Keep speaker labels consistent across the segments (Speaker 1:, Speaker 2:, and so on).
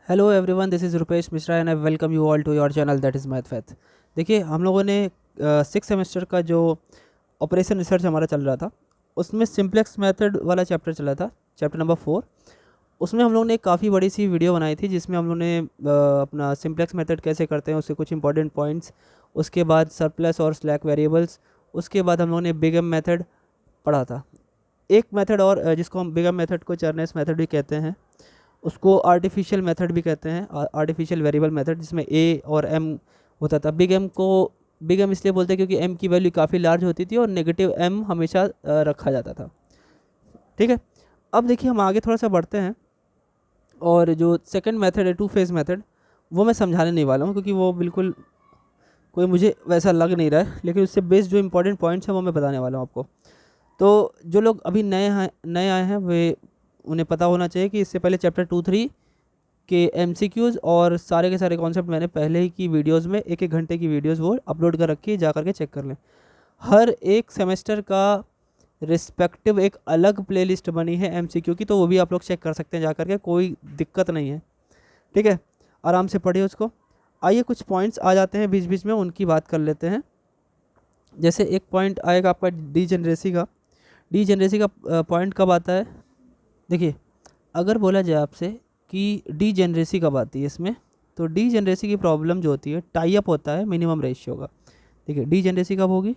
Speaker 1: Hello everyone, this is Rupesh Mishra and I welcome you all to your channel that is math faith. देखिए, हम लोगों ने six semester का जो ऑपरेशन रिसर्च हमारा चल रहा था, उसमें सिंप्लेक्स मेथड वाला चैप्टर चला था, चैप्टर नंबर 4। उसमें हम लोगों ने एक काफ़ी बड़ी सी वीडियो बनाई थी जिसमें हम लोगों ने अपना सिंप्लेक्स मेथड कैसे करते हैं उसके कुछ इंपॉर्टेंट पॉइंट्स, उसके बाद सरप्लस और स्लैक वेरिएबल्स, उसके बाद हम लोगों ने बिगम मेथड पढ़ा था। एक मेथड और जिसको हम बिगम मेथड को चरनेस मेथड भी कहते हैं, उसको आर्टिफिशियल मेथड भी कहते हैं, आर्टिफिशियल वेरिएबल मेथड, जिसमें ए और एम होता था। बिग एम को बिग एम इसलिए बोलते हैं क्योंकि एम की वैल्यू काफ़ी लार्ज होती थी और नेगेटिव एम हमेशा रखा जाता था। ठीक है, अब देखिए हम आगे थोड़ा सा बढ़ते हैं और जो सेकंड मेथड है टू फेज़ मेथड, वो मैं समझाने नहीं वाला हूँ क्योंकि वो बिल्कुल कोई मुझे वैसा लग नहीं रहा है, लेकिन उससे बेस्ड जो इंपॉर्टेंट पॉइंट्स हैं वो मैं बताने वाला हूँ आपको। तो जो लोग अभी नए आए हैं वे उन्हें पता होना चाहिए कि इससे पहले चैप्टर 2-3 के एमसीक्यूज़ और सारे के सारे कॉन्सेप्ट मैंने पहले ही की वीडियोस में, एक एक घंटे की वीडियोस वो अपलोड कर रखी है, जा करके चेक कर लें। हर एक सेमेस्टर का रिस्पेक्टिव एक अलग प्लेलिस्ट बनी है एमसीक्यू की, तो वो भी आप लोग चेक कर सकते हैं जा करके, कोई दिक्कत नहीं है। ठीक है, आराम से पढ़िए उसको। आइए कुछ पॉइंट्स आ जाते हैं बीच बीच में, उनकी बात कर लेते हैं। जैसे एक पॉइंट आएगा आपका डीजेनरेसी का। डीजेनरेसी का पॉइंट कब आता है? देखिए, अगर बोला जाए आपसे कि डीजेनरेसी कब आती है इसमें, तो डीजेनरेसी की प्रॉब्लम जो होती है, टाई अप होता है मिनिमम रेशियो का। देखिए, डीजेनरेसी कब होगी?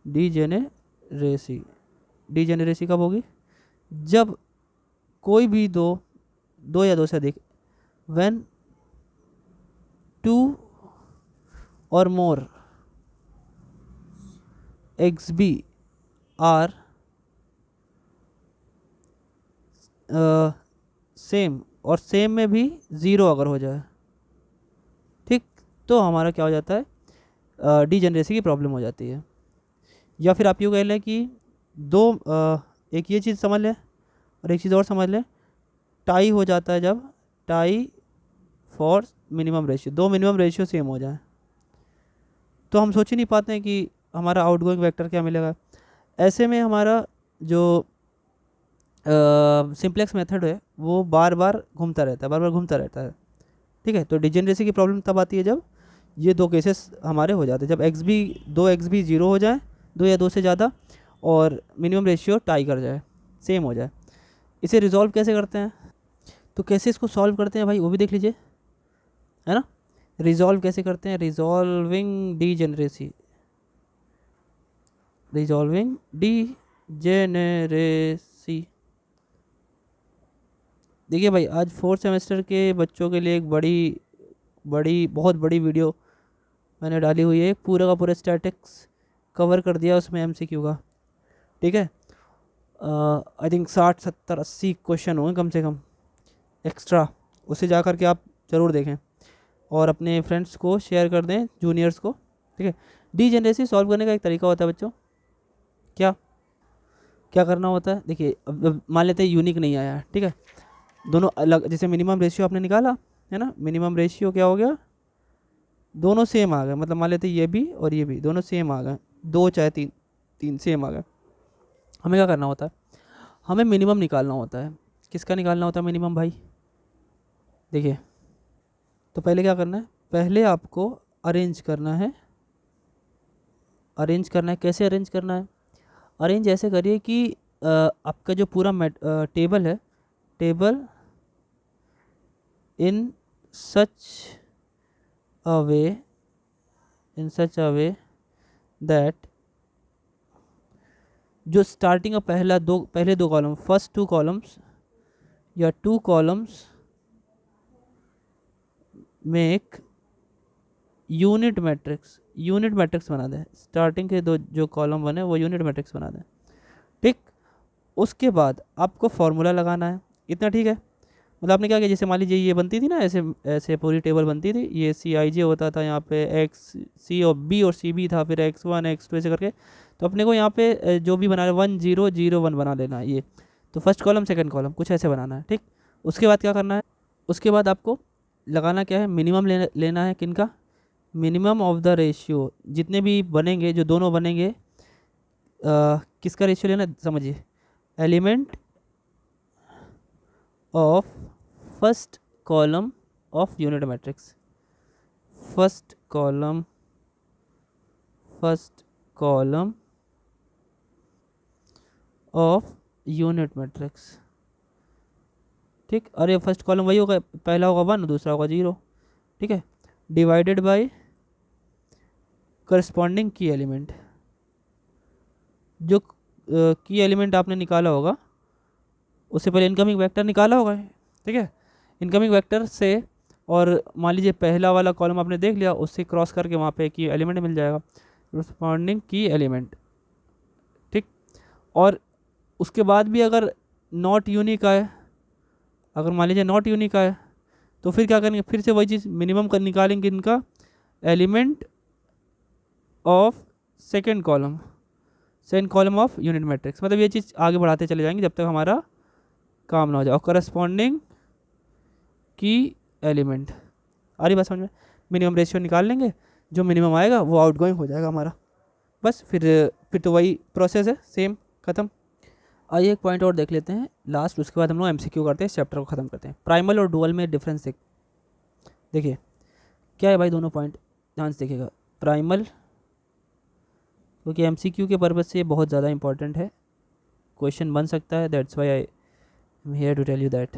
Speaker 1: डीजेनरेसी डीजेनरेसी कब होगी? जब कोई भी दो या दो से अधिक, व्हेन टू और मोर एक्स बी आर सेम, और सेम में भी ज़ीरो अगर हो जाए, ठीक, तो हमारा क्या हो जाता है? डीजेनरेसी की प्रॉब्लम हो जाती है। या फिर आप यूँ कह लें कि एक ये चीज़ समझ लें और एक चीज़ और समझ लें, टाई हो जाता है जब टाई फॉर मिनिमम रेशियो, दो मिनिमम रेशियो सेम हो जाए, तो हम सोच ही नहीं पाते हैं कि हमारा आउटगोइंग वेक्टर क्या मिलेगा। ऐसे में हमारा जो सिंप्लेक्स मेथड है वो बार बार घूमता रहता है, बार बार घूमता रहता है। ठीक है, तो डिजेनरेसी की प्रॉब्लम तब आती है जब ये दो केसेस हमारे हो जाते हैं, जब एक्स भी दो एक्स भी जीरो हो जाए, दो या दो से ज़्यादा, और मिनिमम रेशियो टाई कर जाए, सेम हो जाए। इसे रिजॉल्व कैसे करते हैं? तो कैसे इसको सॉल्व करते हैं भाई, वो भी देख लीजिए, है ना। रिजॉल्व कैसे करते हैं? Resolving degeneracy, resolving degeneracy. देखिए भाई, आज फोर्थ सेमेस्टर के बच्चों के लिए एक बड़ी बड़ी बहुत बड़ी वीडियो मैंने डाली हुई है, एक पूरा का पूरा स्टैटिक्स कवर कर दिया उसमें एमसीक्यू का। ठीक है, आई थिंक 60 70 80 क्वेश्चन होंगे कम से कम एक्स्ट्रा। उसे जा कर के आप ज़रूर देखें और अपने फ्रेंड्स को शेयर कर दें, जूनियर्स को। ठीक है, डीजेनरेसी सॉल्व करने का एक तरीका होता है बच्चों। क्या क्या करना होता है? देखिए, अब मान लेते हैं यूनिक नहीं आया, ठीक है, दोनों अलग, जैसे मिनिमम रेशियो आपने निकाला है ना, मिनिमम रेशियो क्या हो गया? दोनों सेम आ गए, मतलब मान लेते हैं ये भी और ये भी दोनों सेम आ गए, दो चाहे तीन, तीन सेम आ गए। हमें क्या करना होता है? हमें मिनिमम निकालना होता है। किसका निकालना होता है मिनिमम भाई? देखिए, तो पहले क्या करना है? पहले आपको अरेंज करना है। अरेंज करना है, कैसे अरेंज करना है? अरेंज ऐसे करिए कि आपका जो पूरा टेबल है, table in such a way, in such a way that जो स्टार्टिंग का पहले दो कॉलम, फर्स्ट टू कॉलम्स या two columns make unit matrix बना दें। स्टार्टिंग के दो जो कॉलम बने वो यूनिट मैट्रिक्स बना दें। ठीक, उसके बाद आपको फॉर्मूला लगाना है। इतना ठीक है? मतलब आपने क्या किया, जैसे मान लीजिए ये बनती थी ना, ऐसे ऐसे पूरी टेबल बनती थी, ये सी आई जे होता था, यहाँ पे एक्स सी और बी और सी बी था, फिर x1 x2 ऐसे करके। तो अपने को यहाँ पे जो भी बना 1 0 0 1 बना लेना है ये। तो फर्स्ट कॉलम सेकंड कॉलम कुछ ऐसे बनाना है। ठीक, उसके बाद क्या करना है? उसके बाद आपको लगाना क्या है? मिनिमम लेना है। किनका? मिनिमम ऑफ द रेशियो, जितने भी बनेंगे, जो दोनों बनेंगे, किसका रेशियो लेना समझिए, element of first column of unit matrix, first column of unit matrix. ठीक, और ये फर्स्ट कॉलम वही होगा, पहला होगा 1 दूसरा होगा 0। ठीक है, डिवाइडेड बाय करस्पॉन्डिंग की एलिमेंट। जो की एलिमेंट आपने निकाला होगा उससे पहले इनकमिंग वेक्टर निकाला होगा। ठीक है, इनकमिंग वेक्टर से, और मान लीजिए पहला वाला कॉलम आपने देख लिया, उससे क्रॉस करके वहाँ पे की एलिमेंट मिल जाएगा, करस्पॉन्डिंग की एलिमेंट। ठीक, और उसके बाद भी अगर नॉट यूनिक आए, अगर मान लीजिए नॉट यूनिक आए, तो फिर क्या करेंगे, फिर से वही चीज़ मिनिमम कर निकालेंगे इनका, element of second column of unit matrix. मतलब ये चीज़ आगे बढ़ाते चले जाएंगे जब तक हमारा काम ना हो जाए। और करस्पॉन्डिंग की एलिमेंट, आ रही बात समझ में, मिनिमम रेशियो निकाल लेंगे, जो मिनिमम आएगा वो आउटगोइंग हो जाएगा हमारा। बस फिर तो वही प्रोसेस है, सेम, ख़त्म। आइए एक पॉइंट और देख लेते हैं लास्ट, उसके बाद हम लोग एमसीक्यू करते हैं, इस चैप्टर को ख़त्म करते हैं। प्राइमल और डुअल में डिफरेंस देखिए क्या है भाई, दोनों पॉइंट ध्यान से देखिएगा। प्राइमल, क्योंकि एमसीक्यू के पर्पज़ से ये बहुत ज़्यादा इंपॉर्टेंट है, क्वेश्चन बन सकता है, that's why I am here to tell you that.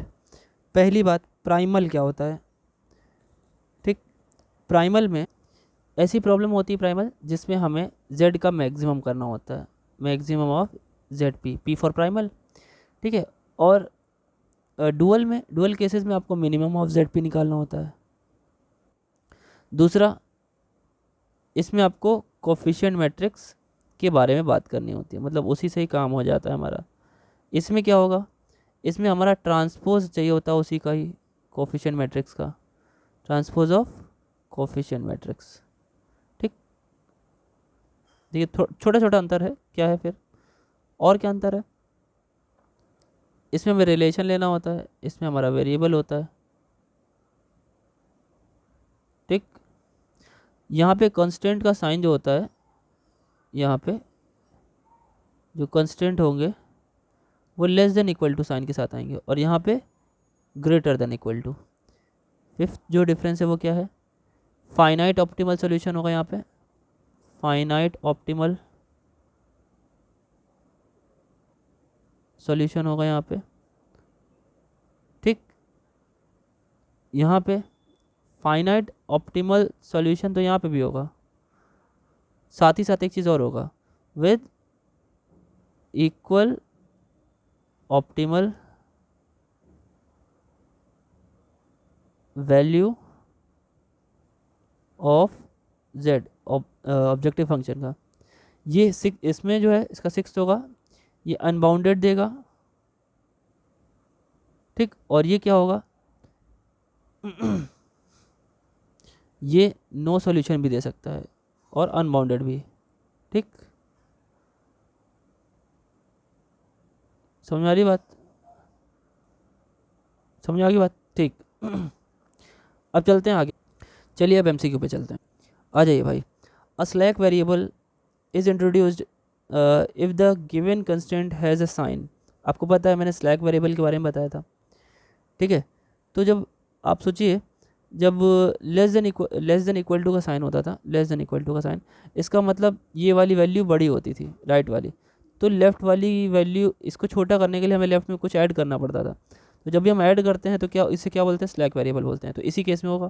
Speaker 1: पहली बात, प्राइमल क्या होता है। ठीक, प्राइमल में ऐसी प्रॉब्लम होती है प्राइमल जिसमें हमें z का मैक्सिमम करना होता है, maximum of ZP, P for primal. ठीक है, और डुअल केसेस में आपको मिनिमम ऑफ ZP निकालना होता है। दूसरा, इसमें आपको कोफिशिएंट मैट्रिक्स के बारे में बात करनी होती है, मतलब उसी से ही काम हो जाता है हमारा। इसमें क्या होगा, इसमें हमारा ट्रांसपोज चाहिए होता है उसी का ही, कोफिशिएंट मैट्रिक्स का, ट्रांसपोज ऑफ कोफिशिएंट मैट्रिक्स। ठीक, देखिए छोटा छोटा अंतर है, क्या है फिर, और क्या अंतर है, इसमें हमें रिलेशन लेना होता है, इसमें हमारा वेरिएबल होता है। ठीक, यहाँ पे कंस्टेंट का साइन जो होता है, यहाँ पे जो कंस्टेंट होंगे वो less than equal to sign के साथ आएंगे, और यहाँ पे greater than equal to. Fifth जो डिफरेंस है वो क्या है, फाइनाइट ऑप्टिमल सॉल्यूशन होगा यहाँ पे, फाइनाइट ऑप्टिमल सॉल्यूशन होगा यहाँ पे। ठीक, यहाँ पे फाइनाइट ऑप्टिमल सॉल्यूशन तो यहाँ पे भी होगा, साथ ही साथ एक चीज़ और होगा, with equal optimal value of z, objective function का। ये इसमें जो है इसका 6 होगा, ये अनबाउंडेड देगा। ठीक, और ये क्या होगा ये नो सॉल्यूशन भी दे सकता है और अनबाउंडेड भी। ठीक, समझ में आ रही बात, समझ आ गई बात। ठीक अब चलते हैं आगे, चलिए अब एमसीक्यू पे चलते हैं, आ जाइए भाई। A slack variable is introduced if the given constant has a sign. आपको पता है मैंने स्लैक वेरिएबल के बारे में बताया था। ठीक है, तो जब आप सोचिए, जब लेस देन इक्वल टू का साइन होता था, लेस देन इक्वल टू का साइन, इसका मतलब ये वाली वैल्यू बड़ी होती थी, राइट वाली, तो लेफ़्ट वाली वैल्यू, इसको छोटा करने के लिए हमें लेफ़्ट में कुछ ऐड करना पड़ता था। तो जब भी हम ऐड करते हैं तो क्या, इसे क्या बोलते हैं, स्लैक वेरिएबल बोलते हैं। तो इसी केस में होगा,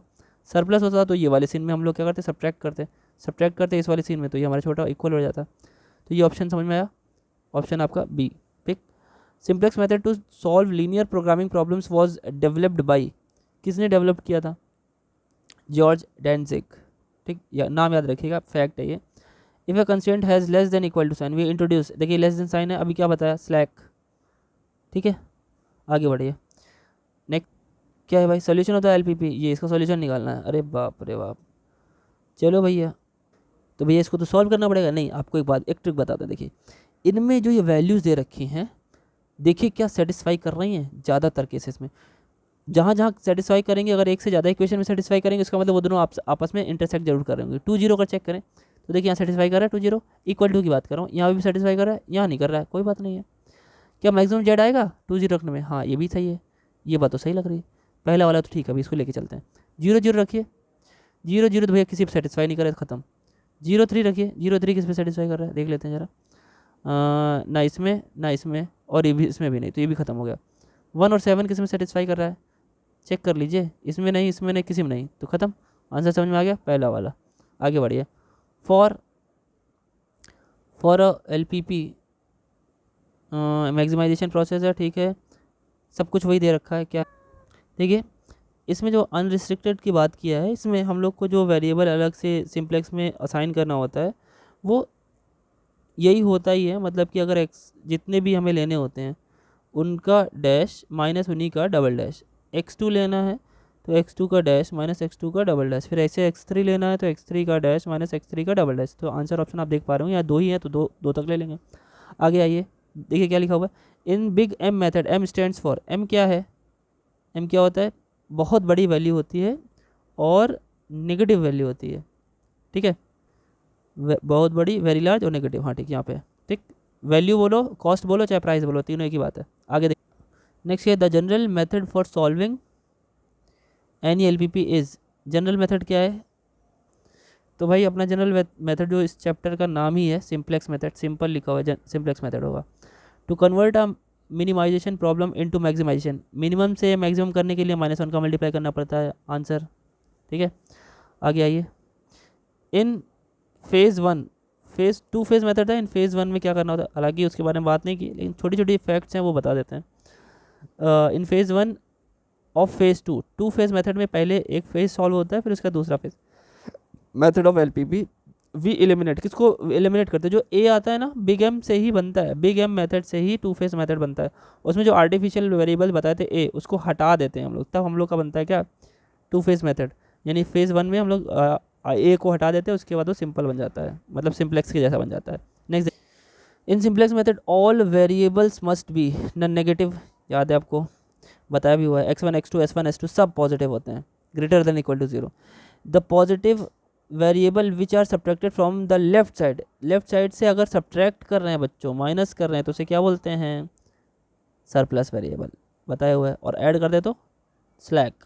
Speaker 1: सरप्लस होता तो ये वाले सीन में हम लोग क्या करते, सब्ट्रैक्ट करते इस वाले सीन में, तो ये हमारा छोटा इक्वल हो जाता। तो ये ऑप्शन समझ में आया, ऑप्शन आपका बी। ठीक, simplex method to solve linear programming problems was developed by, किसने डेवलप किया था, जॉर्ज डेंजिग। ठीक, या नाम याद रखिएगा, फैक्ट है ये। If a constant has less than equal to sign we introduce, देखिए लेस देन साइन है, अभी क्या बताया, स्लैक। ठीक है, आगे बढ़िए। नेक्स्ट क्या है भाई, सोल्यूशन होता है एलपीपी, ये इसका सोल्यूशन निकालना है। अरे बाप रे बाप, चलो भैया, तो भैया इसको तो सॉल्व करना पड़ेगा। नहीं, आपको एक ट्रिक बताते हैं। देखिए इनमें जो ये वैल्यूज़ दे रखी हैं, देखिए क्या सेटिस्फाई कर रही हैं ज़्यादातर केसेस में। जहाँ जहाँ सेटिस्फाई करेंगे, अगर एक से ज़्यादा इक्वेशन में सेटिस्फाई करेंगे, इसका मतलब वो दोनों आपस में इंटरसेक्ट जरूर कर रहे होंगे। 2 0 का चेक करें तो देखिए यहाँ सेटिस्फाई कर रहा है, 2 0 इक्वल टू की बात कर रहा हूँ, यहाँ भी सेटिस्फाई कर रहा है, यहाँ नहीं कर रहा है, कोई बात नहीं है। क्या मैक्सिमम जेड आएगा 2 0 रखने में, हाँ ये भी सही है, ये बात तो सही लग रही है। पहला वाला तो ठीक है, अभी इसको लेके चलते हैं। 0 0 रखिए, 0 0 तो भैया किसी पे सेटिस्फाई नहीं कर रहा है, ख़त्म। 0 3 रखिए, 0 3 किस पे सेटिस्फाई कर रहा है देख लेते हैं ज़रा। ना इसमें ना इसमें, और ये भी इसमें भी नहीं, तो ये भी ख़त्म हो गया। 1 और 7 किस में सेटिस्फाई कर रहा है, चेक कर लीजिए, इसमें नहीं, इसमें नहीं, किसी में नहीं, तो ख़त्म। आंसर समझ में आ गया, पहला वाला। आगे बढ़िए। For L P P maximization process है, ठीक है, सब कुछ वही दे रखा है। क्या देखिए, इसमें जो अनरिस्ट्रिक्टेड की बात किया है, इसमें हम लोग को जो वेरिएबल अलग से सिंप्लेक्स में असाइन करना होता है वो यही होता ही है। मतलब कि अगर एक्स जितने भी हमें लेने होते हैं उनका डैश माइनस उन्हीं का डबल डैश। x2 लेना है तो x2 का डैश माइनस x2 का डबल डैश, फिर ऐसे x3 लेना है तो x3 का डैश माइनस x3 का डबल डैश। तो आंसर ऑप्शन आप देख पा रहे हो, यहाँ 2 ही है तो दो तक ले लेंगे। आगे आइए, देखिए क्या लिखा हुआ है। In big M method, M stands for, M क्या है, एम क्या होता है, बहुत बड़ी वैल्यू होती है और नेगेटिव वैल्यू होती है, ठीक है। बहुत बड़ी, वेरी लार्ज और नेगेटिव, हाँ ठीक, यहाँ पे ठीक। वैल्यू बोलो, कॉस्ट बोलो, चाहे प्राइस बोलो, तीनों एक ही बात है। आगे देख, नेक्स्ट है the general method for solving any L P P is. General method क्या है, तो भाई अपना जनरल मेथड जो इस चैप्टर का नाम ही है सिंप्लेक्स मेथड, सिंपल लिखा हुआ है, सिंप्लेक्स मेथड होगा। To convert a minimization problem into maximization, minimum से मैक्सिमम करने के लिए -1 का मल्टीप्लाई करना पड़ता है, आंसर, ठीक है। आगे आइए, इन फेज़ 1, फेज़ 2 फेज़ मेथड है, इन फेज़ 1 में क्या करना होता है, हालांकि उसके बारे में बात नहीं की, लेकिन छोटी छोटी फैक्ट्स हैं वो बता देते हैं। इन phase 1 of phase 2 phase method में पहले एक फेज़ सॉल्व होता है, फिर उसका दूसरा phase. Method of LPP we eliminate, किसको एलिमिनेट करते हैं, जो ए आता है ना बिग एम से ही बनता है, बिग एम मेथड से ही 2 फेज़ मेथड बनता है। उसमें जो आर्टिफिशियल वेरिएबल बताए थे ए, उसको हटा देते हैं हम लोग, तब हम लोग का बनता है क्या, 2 फेज़ मेथड। यानी फेज़ 1 में हम लोग ए को हटा देते हैं, उसके बाद वो सिंपल बन जाता है, मतलब सिंप्लेक्स के जैसा बन जाता है। Next, in simplex method all variables must be non negative, याद है आपको, बताया भी हुआ है। x1 x2 s1 s2 सब पॉजिटिव होते हैं, greater than equal to 0। The positive variable which are subtracted from the left side, left side से अगर सब्ट्रैक्ट कर रहे हैं बच्चों, माइनस कर रहे हैं, तो उसे क्या बोलते हैं, सरप्लस वेरिएबल, बताया हुआ है। और ऐड कर दे तो slack.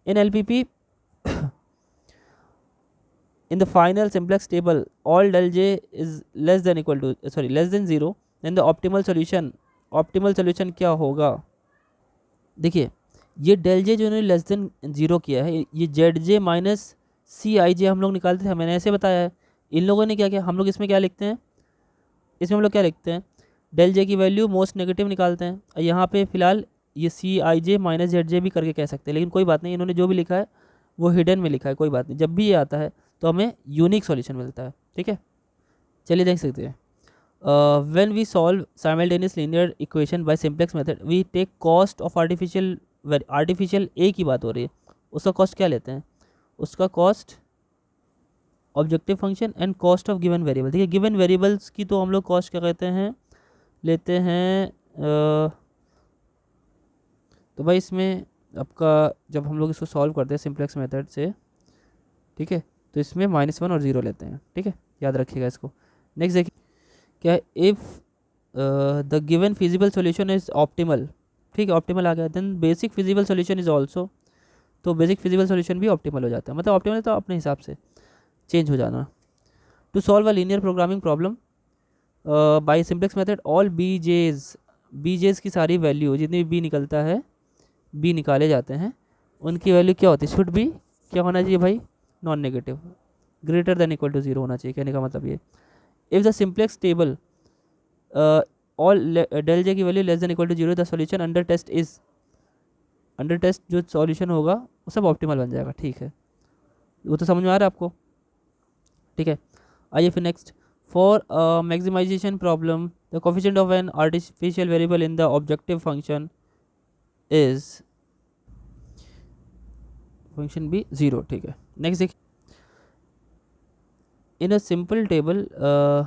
Speaker 1: In L P P in the final simplex table all del j is less than equal to less than 0, then the optimal solution क्या होगा। देखिए, ये डेल जे जो इन्होंने लेस देन 0 किया है, ये जेड जे माइनस सी आई जे हम लोग निकालते थे, मैंने ऐसे बताया है। इन लोगों ने क्या किया, हम लोग इसमें क्या लिखते हैं, इसमें हम लोग क्या लिखते हैं, डेल जे की वैल्यू मोस्ट नेगेटिव निकालते हैं। यहाँ पे फिलहाल ये सी आई जे माइनस जेड जे भी करके कह सकते हैं, लेकिन कोई बात नहीं, इन्होंने जो भी लिखा है वो हिडन में लिखा है, कोई बात नहीं। जब भी ये आता है तो हमें यूनिक सॉल्यूशन मिलता है, ठीक है। चलिए देख सकते हैं, when we solve simultaneous linear equation by simplex method we take cost of artificial ए की बात हो रही है, उसका कॉस्ट क्या लेते हैं, उसका cost objective function and cost of given variable. देखिए, गिवन वेरिएबल्स की तो हम लोग कॉस्ट क्या कहते हैं, लेते हैं तो भाई इसमें आपका जब हम लोग इसको सॉल्व करते हैं सिंप्लेक्स मेथड से, ठीक है, तो इसमें -1 और 0 लेते हैं, ठीक है, याद रखिएगा इसको। नेक्स्ट देखिए क्या है, if the given feasible solution is optimal, ठीक है, ऑप्टिमल आ गया, then basic feasible solution is also, तो बेसिक फिजिबल सॉल्यूशन भी ऑप्टिमल हो जाता है, मतलब ऑप्टिमल तो अपने हिसाब से चेंज हो जाना। To solve a linear programming problem by simplex method all B J's की सारी वैल्यू, जितनी बी निकलता है, बी निकाले जाते हैं, उनकी वैल्यू क्या होती है, शुड बी क्या होना चाहिए भाई, non negative, greater than equal to 0 होना चाहिए, कहने का मतलब ये। If the simplex table all del J की value less than equal to 0 the solution under test जो सॉल्यूशन होगा वो सब ऑप्टिमल बन जाएगा, ठीक है, वो तो समझ में आ रहा है आपको, ठीक है। आइए फिर next, for maximization problem the coefficient of an artificial variable in the objective function is function be 0, ठीक है। नेक्स्ट देखिए, in a simple table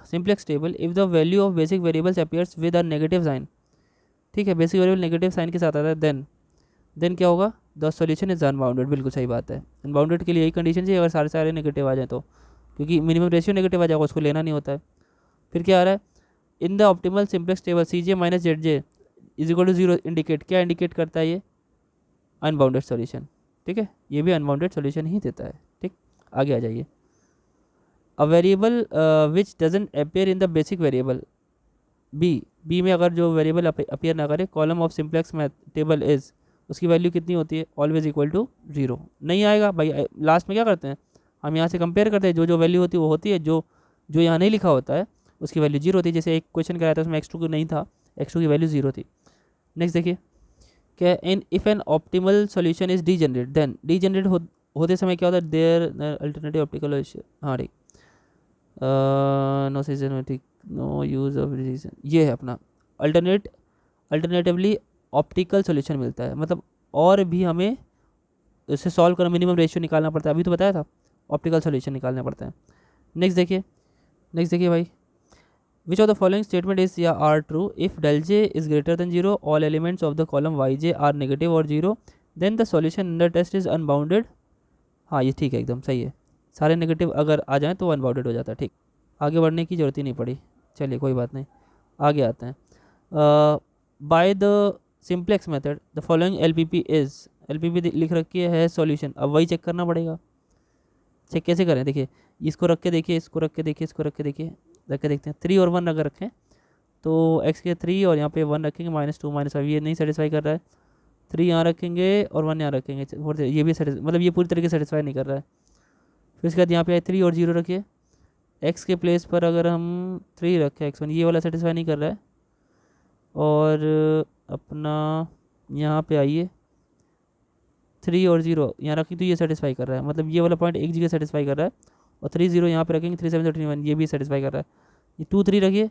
Speaker 1: simplex table if the value of basic variables appears with a negative sign, ठीक है, basic variable negative sign के साथ आता है, then क्या होगा, द सॉल्यूशन इज अनबाउंडेड, बिल्कुल सही बात है। अनबाउंडेड के लिए यही कंडीशन चाहिए, अगर सारे सारे नेगेटिव आ जाए तो, क्योंकि मिनिमम रेशियो नेगेटिव आ जाएगा, उसको लेना नहीं होता है। फिर क्या आ रहा है, in the optimal simplex table C J minus Z J is equal to 0 indicate, क्या इंडिकेट करता है ये, अनबाउंडेड सॉल्यूशन, ठीक है, ये भी अनबाउंडेड सॉल्यूशन ही देता है। ठीक, आगे आ जाइए। A variable which doesn't appear in the basic variable B में अगर जो वेरिएबल अपेयर ना करे column of simplex math table is, उसकी वैल्यू कितनी होती है, ऑलवेज इक्वल टू 0। नहीं आएगा भाई, लास्ट में क्या करते हैं हम यहाँ से कंपेयर करते हैं, जो जो वैल्यू होती है वो होती है, जो जो यहाँ नहीं लिखा होता है उसकी वैल्यू 0 होती है। जैसे एक क्वेश्चन कराया था उसमें x2 नहीं था, x2 की वैल्यू 0 थी। नेक्स्ट देखिए क्या, in if an optimal solution is degenerate then degenerate होते समय क्या होता है, देयर अल्टरनेटिव ऑप्टिकल, हाँ ठीक, no systematic no use of decision, ये है अपना अल्टरनेटिवली ऑप्टिकल सॉल्यूशन मिलता है, मतलब और भी हमें इसे सॉल्व करना मिनिमम रेशियो निकालना पड़ता है, अभी तो बताया था ऑप्टिकल सॉल्यूशन निकालना पड़ता है। नेक्स्ट देखिए भाई, which of the following statement is या are true, if del J is greater than 0 all elements of the column Y J are negative और 0 then the solution under test is unbounded. हाँ ये ठीक है, एकदम सही है, सारे नेगेटिव अगर आ जाएँ तो अनबाउंडेड हो जाता है। ठीक, आगे बढ़ने की जरूरत ही नहीं पड़ी, चलिए कोई बात नहीं, आगे आते हैं। By the simplex method the following LPP is, LPP लिख रखी है सॉल्यूशन, अब वही चेक करना पड़ेगा। चेक कैसे करें, देखिए इसको रख के देखिए, इसको रख के देखिए, इसको रख के देखिए, रख के देखते हैं। 3 और 1 अगर रखें तो x के 3 और यहाँ पे 1 रखेंगे, -2 -5, ये नहीं सेटिस्फाई कर रहा है। 3 यहाँ रखेंगे और 1 यहाँ रखेंगे, ये भी मतलब ये पूरी तरीके से सेटिस्फाई नहीं कर रहा है। फिर उसके बाद यहाँ पे आए 3 और 0 रखिए, x के प्लेस पर अगर हम 3 रखें x1, ये वाला सेटिस्फाई नहीं कर रहा है। और अपना यहाँ पे आइए 3 और 0 यहाँ रखी तो ये सेटिस्फाई कर रहा है, मतलब ये वाला पॉइंट एक जगह सेटिस्फाई कर रहा है। और 3 0 यहाँ पे रखेंगे, 3 7 31, ये भी सेटिस्फाई कर रहा है। ये 2 3 रखिए,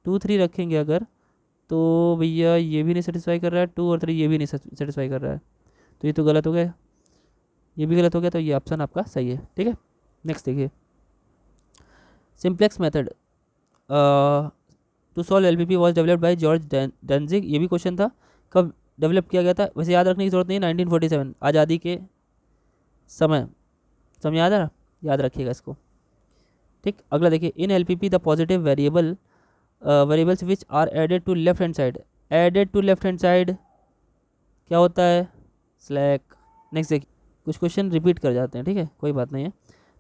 Speaker 1: 2 3 रखेंगे अगर तो भैया ये भी नहीं सेटिस्फाई कर रहा है, 2 और 3 ये भी नहीं सेटिस्फाई कर रहा है, तो ये तो गलत हो गया, ये भी गलत हो गया, तो ये ऑप्शन आपका सही है। ठीक है, नेक्स्ट देखिए, simplex method to solve LPP was developed by George Dantzig, ये भी क्वेश्चन था, कब डेवलप किया गया था, वैसे याद रखने की जरूरत नहीं, 1947 आज़ादी के समय याद है, याद रखिएगा इसको। ठीक, अगला देखिए, in LPP the positive variables which are added to left hand side, added to left hand side क्या होता है, स्लैक। नेक्स्ट देखिए, कुछ क्वेश्चन रिपीट कर जाते हैं, ठीक है कोई बात नहीं है।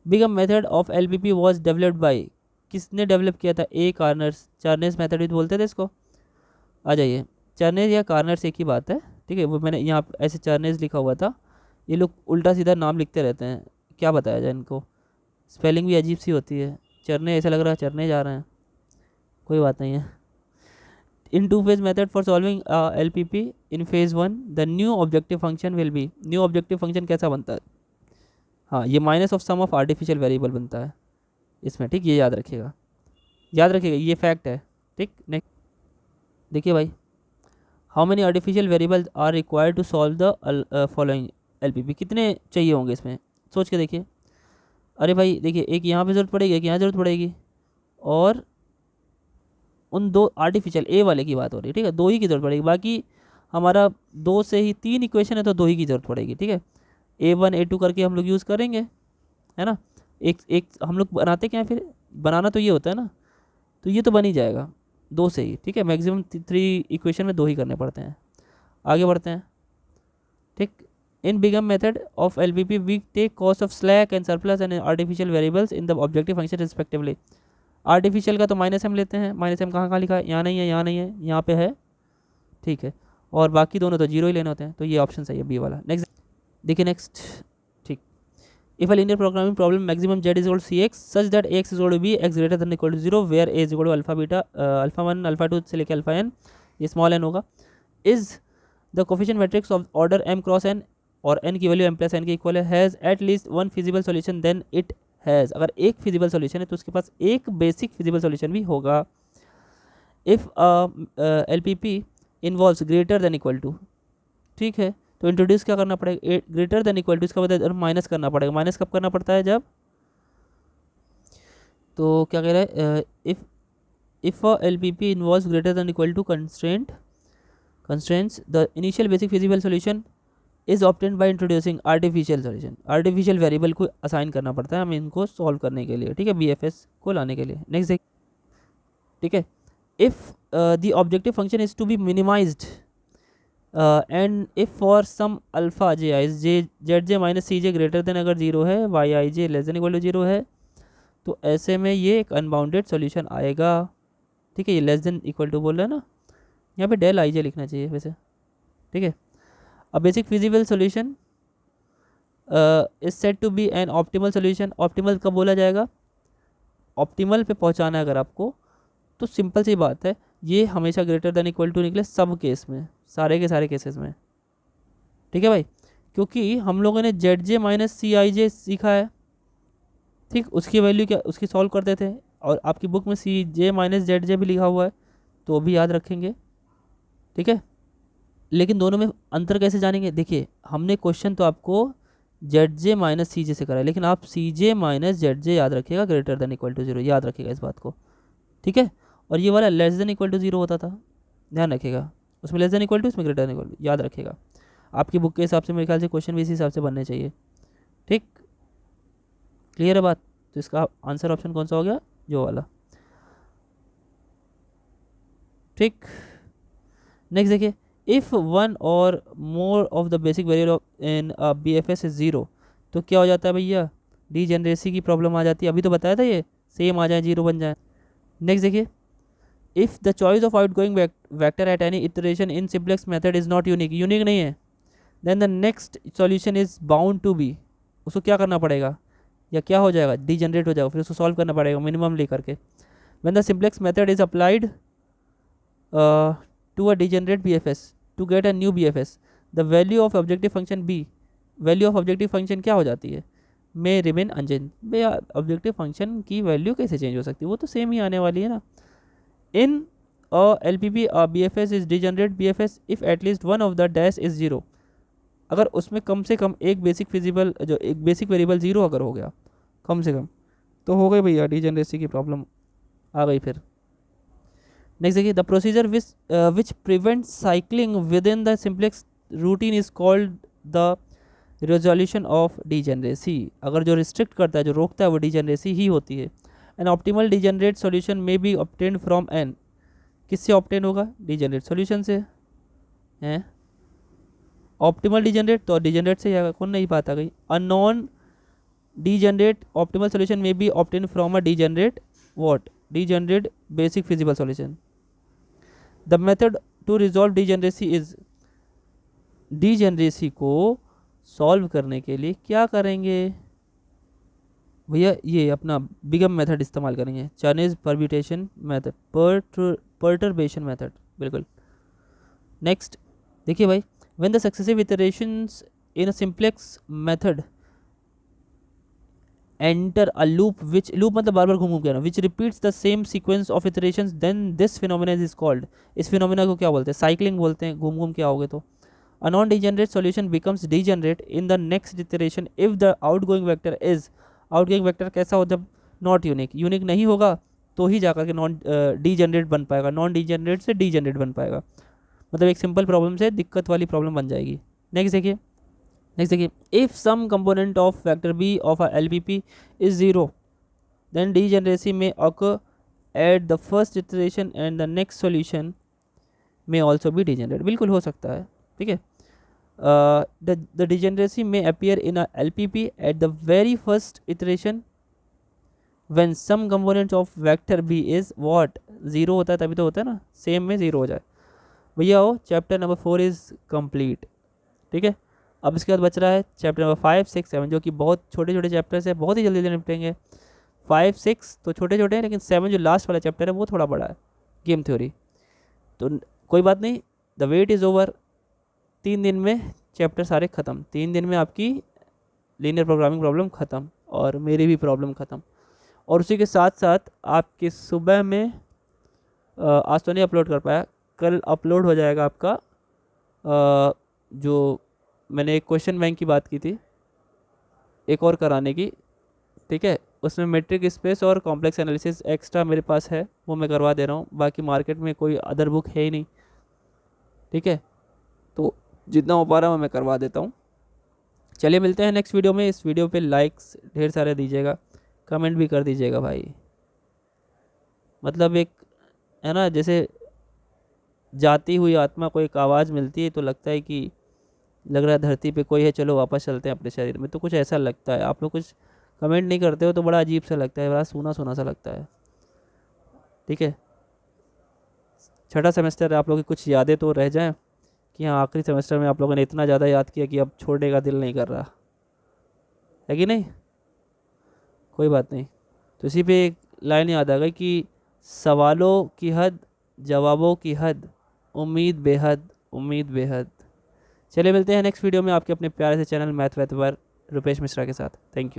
Speaker 1: Begin method of LPP was developed by, किसने डेवलप किया था, ए कार्नर्स, चार्नेस मेथड भी बोलते थे इसको। आ जाइए, चार्नेस या कार्नर्स एक ही बात है, ठीक है, वो मैंने यहाँ ऐसे चार्नेस लिखा हुआ था, ये लोग उल्टा सीधा नाम लिखते रहते हैं, क्या बताया जाए इनको, स्पेलिंग भी अजीब सी होती है, चरने ऐसा लग रहा है चरने जा रहे हैं, कोई बात नहीं है। In two phase method for solving LPP in phase 1 the new objective function will be, new objective function कैसा बनता है, हाँ ये minus of sum of artificial variable बनता है इसमें। ठीक, ये याद रखिएगा, याद रखिएगा, ये फैक्ट है। ठीक, नेक्स्ट देखिए भाई, how many artificial variables are required to solve the following LPP, कितने चाहिए होंगे इसमें, सोच के देखिए। अरे भाई देखिए, एक यहाँ पे ज़रूरत पड़ेगी, एक यहाँ ज़रूरत पड़ेगी, और उन 2 आर्टिफिशियल ए वाले की बात हो रही है, ठीक है, 2 ही की ज़रूरत पड़ेगी, बाकी हमारा 2 से ही 3 इक्वेशन है तो 2 ही की ज़रूरत पड़ेगी। ठीक है, A1 A2 करके हम लोग यूज़ करेंगे, है ना, एक एक हम लोग बनाते क्या है, फिर बनाना तो ये होता है ना, तो ये तो बन ही जाएगा 2 से ही। ठीक है, मैक्सिमम 3 इक्वेशन में 2 ही करने पड़ते हैं। आगे बढ़ते हैं। ठीक, in big M method of LPP we take cost of slack and surplus and artificial variables in the objective function respectively. Artificial का तो -m लेते हैं, -m कहाँ लिखा है, यहाँ नहीं है, यहाँ नहीं है, यहाँ पे है, ठीक है, और बाकी दोनों तो 0 ही लेने होते हैं, तो ये ऑप्शन सही है बी वाला। नेक्स्ट देखिए, नेक्स्ट ठीक, if a linear programming problem maximum z is equal to cx such that x is equal to b x greater than equal to 0 where a is equal to alpha beta alpha 1 alpha 2 से लेकर alpha n, ये small n होगा, is the coefficient matrix of order m cross n और n की value m plus n के equal है, has at least one feasible solution then it has, अगर एक फिजिबल सॉल्यूशन है तो उसके पास एक बेसिक फिजिबल सॉल्यूशन भी होगा। If L P P involves greater than equal to, ठीक है, तो इंट्रोड्यूस क्या करना पड़ेगा, ग्रेटर देन इक्वल टू, इसका मतलब माइनस करना पड़ेगा। माइनस कब करना पड़ता है, जब, तो क्या कह रहा है, if L P P involves greater than equal to constraints the initial basic feasible solution is obtained by introducing artificial solution, artificial variable को असाइन करना पड़ता है हमें इनको सॉल्व करने के लिए, ठीक है, BFS को लाने के लिए। नेक्स्ट देख, ठीक है, if the objective function is to be minimised and if for some alpha J I J Z J minus C J greater than अगर जीरो है, Y I J less than equal to zero है, तो ऐसे में ये एक unbounded solution आएगा। ठीक है, ये लेस देन इक्वल टू बोल रहा है ना, यहाँ पे डेल आई जे लिखना चाहिए वैसे। ठीक है, a basic feasible solution is said to be an optimal solution. Optimal कब बोला जाएगा? ऑप्टिमल पे पहुँचाना है अगर आपको, तो सिंपल सी बात है, ये हमेशा ग्रेटर देन इक्वल टू निकले सब केस में, सारे के सारे केसेस में। ठीक है भाई, क्योंकि हम लोगों ने जेड जे माइनस सी आई जे सीखा है। ठीक, उसकी वैल्यू क्या, उसकी सॉल्व करते थे, और आपकी बुक में सी जे माइनस जेड जे भी लिखा हुआ है, तो भी याद रखेंगे। ठीक है, लेकिन दोनों में अंतर कैसे जानेंगे? देखिए, हमने क्वेश्चन तो आपको जेड जे माइनस सी जे से करा है, लेकिन आप सी जे माइनस जेड जे याद रखिएगा, greater than equal to zero, याद रखिएगा इस बात को। ठीक है, और ये वाला less than equal to zero होता था, ध्यान रखिएगा, उसमें लेस देन इक्वल टू, इसमें ग्रेटर देन इक्वल टू, याद रखिएगा। आपकी बुक के हिसाब से मेरे ख्याल से क्वेश्चन भी इसी हिसाब से बनने चाहिए। ठीक, क्लियर है बात? तो इसका आंसर ऑप्शन कौन सा हो गया? जो वाला। ठीक, नेक्स्ट देखिए, if one or more of the basic variable in B F S is zero, तो क्या हो जाता है भैया? डीजेनरेसी की प्रॉब्लम आ जाती है। अभी तो बताया था ये सेम आ जाए, जीरो बन जाए। नेक्स्ट देखिए, if the choice of outgoing vector at any iteration in simplex method is not unique, unique नहीं है, then the next solution is bound to be, उसको क्या करना पड़ेगा, या क्या हो जाएगा? डीजनरेट हो जाएगा, फिर उसको सॉल्व करना पड़ेगा मिनिमम लेकर के। When the simplex method is applied to a degenerate BFS to get a new BFS, the value of objective function B, value of objective function क्या हो जाती है? May remain unchange. भैया ऑब्जेक्टिव फंक्शन की value कैसे change हो सकती है? वो तो सेम ही आने वाली है ना। In L P P B F S is degenerate B F S if at least one of the dash is zero, अगर उसमें कम से कम एक बेसिक फिजिबल जो एक बेसिक वेरिएबल जीरो अगर हो गया कम से कम, तो हो गई भैया डिजनरेसी की प्रॉब्लम आ गई फिर। नेक्स्ट देखिए, the procedure which prevent cycling with in the simplex routine is called the resolution of degeneracy. अगर जो रिस्ट्रिक्ट करता है, जो रोकता है, वो डिजेनरेसी ही होती है। An optimal degenerate solution may be obtained from an, किससे ऑब्टेन होगा? डिजेनरेट सॉल्यूशन से। हैं ऑप्टिमल डिजेनरेट, तो डिजेनरेट से आएगा, कौन नहीं बात आ गई। A non degenerate optimal solution may be obtain from a degenerate what? Degenerate basic feasible solution. The method to resolve degeneracy is, degeneracy को सॉल्व करने के लिए क्या करेंगे भैया? ये अपना बिगम मेथड इस्तेमाल करेंगे, Chinese permutation method, perturbation method, बिल्कुल। नेक्स्ट देखिए भाई, when the successive iterations in a simplex method enter a loop, which loop मतलब बार बार घूम घूम के आना, which repeats the same sequence of iterations, then this phenomena is called, इस फिनोमेना को क्या बोलते हैं? साइक्लिंग बोलते हैं, घूम घूम के आओगे तो। अ non degenerate solution becomes degenerate in the next iteration if the outgoing vector is, outgoing vector कैसा हो? जब नॉट यूनिक, यूनिक नहीं होगा तो ही जाकर के नॉन डिजेनरेट बन पाएगा, नॉन डिजेनरेट से डिजेनरेट बन पाएगा। मतलब एक सिंपल प्रॉब्लम से दिक्कत वाली प्रॉब्लम बन जाएगी। नेक्स्ट देखिए, नेक्स्ट देखिए, if some component of vector B of L P P is zero, then degeneracy may occur at the first iteration and the next solution may also be degenerate, बिल्कुल हो सकता है। ठीक है, the degeneracy may appear in a LPP at the very first iteration when some component of vector b is what? Zero होता है, तभी तो होता है ना, सेम में जीरो हो जाए। भैया हो चैप्टर नंबर 4 इज कंप्लीट। ठीक है, अब इसके बाद बच रहा है चैप्टर नंबर 5, 6, 7, जो कि बहुत छोटे छोटे चैप्टर्स है, बहुत ही जल्दी जल्दी निपटेंगे। 5, 6 तो छोटे छोटे हैं, लेकिन 7 जो लास्ट वाला चैप्टर है वो थोड़ा बड़ा है, गेम थ्योरी। तो कोई बात नहीं, द वेट इज़ ओवर। 3 दिन में चैप्टर सारे ख़त्म, 3 दिन में आपकी लीनियर प्रोग्रामिंग प्रॉब्लम ख़त्म, और मेरी भी प्रॉब्लम ख़त्म। और उसी के साथ साथ आपके सुबह में आज तो नहीं अपलोड कर पाया, कल अपलोड हो जाएगा आपका जो मैंने एक क्वेश्चन बैंक की बात की थी एक और कराने की। ठीक है, उसमें मेट्रिक स्पेस और कॉम्प्लेक्स एनालिसिस एक्स्ट्रा मेरे पास है, वो मैं करवा दे रहा हूँ। बाकी मार्केट में कोई अदर बुक है ही नहीं। ठीक है, तो जितना हो पा रहा है मैं करवा देता हूँ। चलिए मिलते हैं नेक्स्ट वीडियो में। इस वीडियो पे लाइक्स ढेर सारे दीजिएगा, कमेंट भी कर दीजिएगा भाई। मतलब एक है ना, जैसे जाती हुई आत्मा को एक आवाज़ मिलती है तो लगता है कि लग रहा है धरती पे कोई है, चलो वापस चलते हैं अपने शरीर में, तो कुछ ऐसा लगता है। आप लोग कुछ कमेंट नहीं करते हो तो बड़ा अजीब सा लगता है, बड़ा सूना सूना सा लगता है। ठीक है, छठा सेमेस्टर, आप लोगों की कुछ यादें तो रह जाएं कि हाँ आखिरी सेमेस्टर में आप लोगों ने इतना ज़्यादा याद किया कि अब छोड़ने का दिल नहीं कर रहा है कि नहीं। कोई बात नहीं। तो इसी पे एक लाइन याद आ गई कि सवालों की हद, जवाबों की हद, उम्मीद बेहद, उम्मीद बेहद। चलिए मिलते हैं नेक्स्ट वीडियो में आपके अपने प्यारे से चैनल मैथ वैथ पर रुपेश मिश्रा के साथ। Thank you.